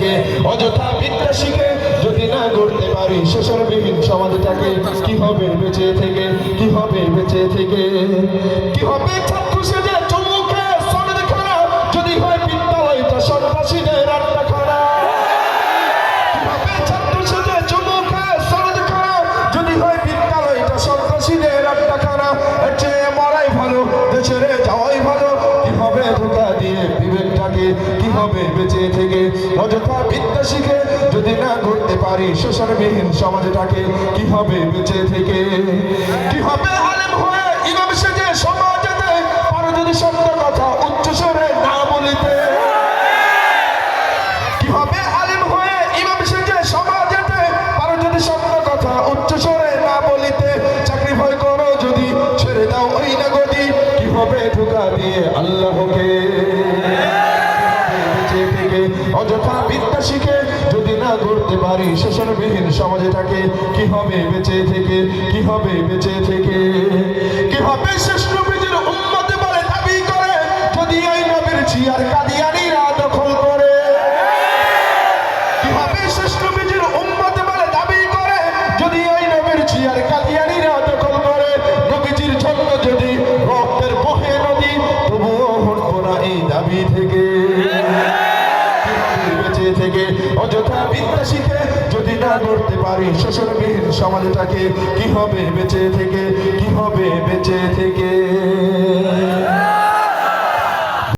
থেকে অযথা বিদ্যা শিখে যদি না গড়তে পারি শোষণবিহীন সমাজটাকে কি হবে বেঁচে থেকে কি হবে বেঁচে থেকে কি হবে ছাত্র সেজে চমুকে সনদ খানা যদি হয় বিদ্যালয়টা সন্ত্রাসীদের আড্ডাখানা কি হবে ছাত্র সেজে চমুকে সনদ খানা যদি হয় বিদ্যালয়টা সন্ত্রাসীদের আড্ডাখানা এর চেয়ে মরাই ভালো দেশের যাওয়াই ভালো কি হবে ধোঁকা দিয়ে বিবেকটাকে কি হবে বেঁচে থেকে অযথা বিদ্যা শিখে যদি না করতে পারি শোষণবিহীন সমাজটাকে কি হবে বেঁচে থেকে কি হবে আলেম হয়ে ইমাম সেজে সমাজেতে পারো যদি সত্য কথা উচ্চ স্বরে না বলিতে কি হবে আলেম হয়ে ইমাম সেজে সমাজেতে পারো যদি সত্য কথা উচ্চ স্বরে না বলিতে চাকরি ভয় করো যদি ছেড়ে দাও ওই না গতি কি হবে ধোঁকা দিয়ে আল্লাহকে বেঁচে থেকে অযথা বিদ্যা শিখে যদি না করতে পারি শোষণবিহীন সমাজটাকে কি হবে বেঁচে থেকে কি হবে বেঁচে থেকে কি হবে শেষ নবীর উম্মত বলে দাবি করে যদি এই নবীর জিয়ার কাদিয়ানীরা দখল করে কি হবে শেষ নবীর উম্মত বলে দাবি করে যদি এই নবীর জিয়ার কাদিয়ানীরা দখল করে নবীজির জন্য যদি রক্তের বহে নদী তবুও হটবো না এই দাবি থেকে থেকে অযথা বিদ্যা শিখে যদি না করতে পারি শোষণবিহীন সমাজটাকে কি হবে বেঁচে থেকে কি হবে বেঁচে থেকে